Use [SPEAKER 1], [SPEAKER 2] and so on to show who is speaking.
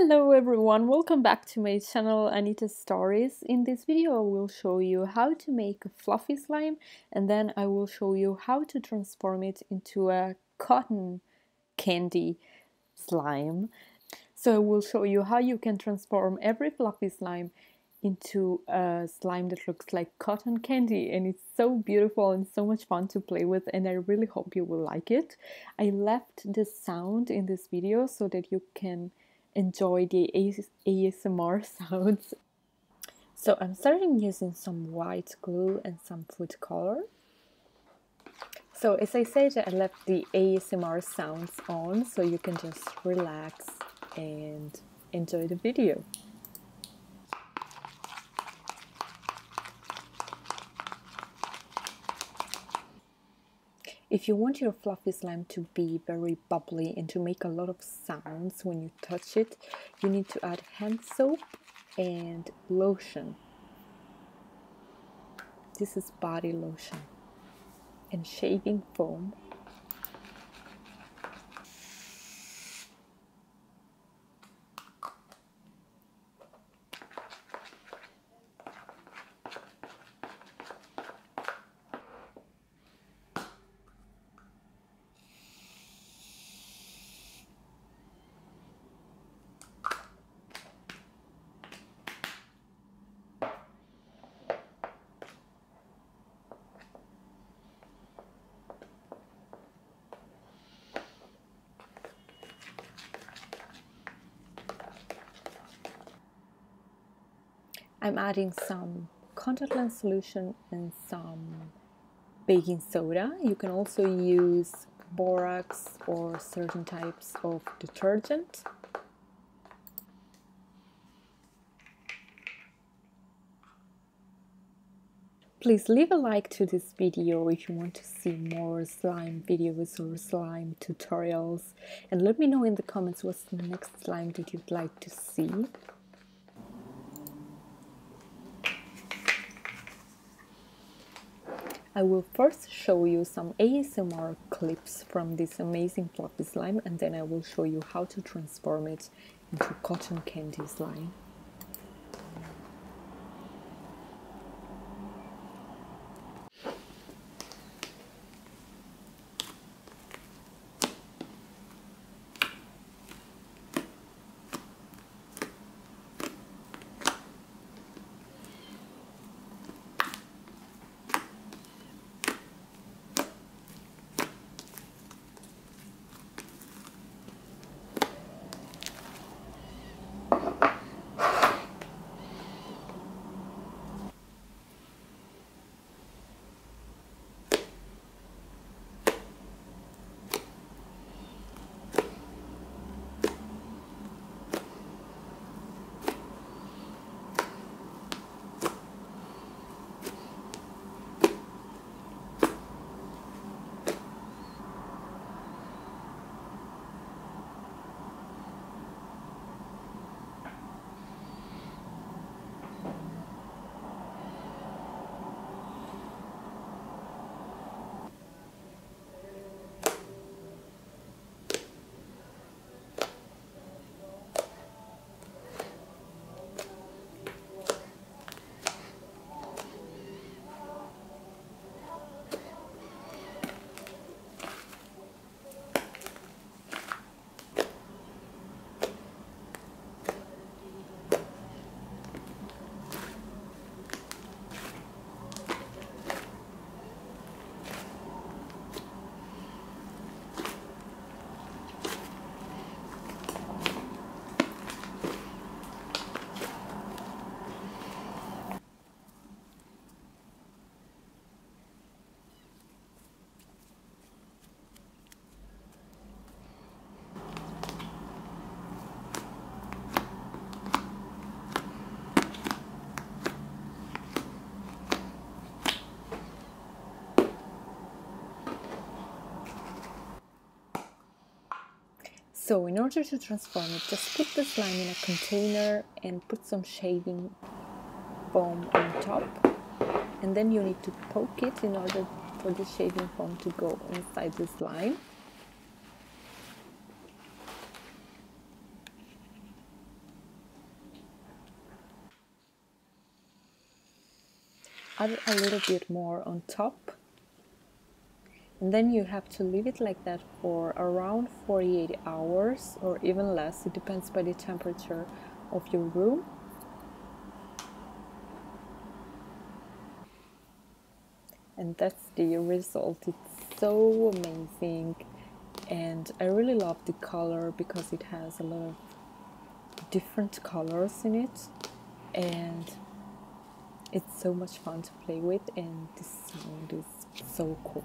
[SPEAKER 1] Hello everyone, welcome back to my channel Anita Stories. In this video I will show you how to make a fluffy slime, and then I will show you how to transform it into a cotton candy slime. So I will show you how you can transform every fluffy slime into a slime that looks like cotton candy, and it's so beautiful and so much fun to play with, and I really hope you will like it. I left the sound in this video so that you can enjoy the ASMR sounds. So I'm starting using some white glue and some food color. So as I said, I left the ASMR sounds on so you can just relax and enjoy the video. If you want your fluffy slime to be very bubbly and to make a lot of sounds when you touch it, you need to add hand soap and lotion. This is body lotion and shaving foam. I'm adding some contact lens solution and some baking soda. You can also use borax or certain types of detergent. Please leave a like to this video if you want to see more slime videos or slime tutorials, and let me know in the comments what's the next slime that you'd like to see. I will first show you some ASMR clips from this amazing fluffy slime, and then I will show you how to transform it into cotton candy slime. So in order to transform it, just put the slime in a container and put some shaving foam on top, and then you need to poke it in order for the shaving foam to go inside the slime. add a little bit more on top, and then you have to leave it like that for around 48 hours or even less. It depends by the temperature of your room. And that's the result. It's so amazing, and I really love the color because it has a lot of different colors in it, and it's so much fun to play with, and the sound is so cool.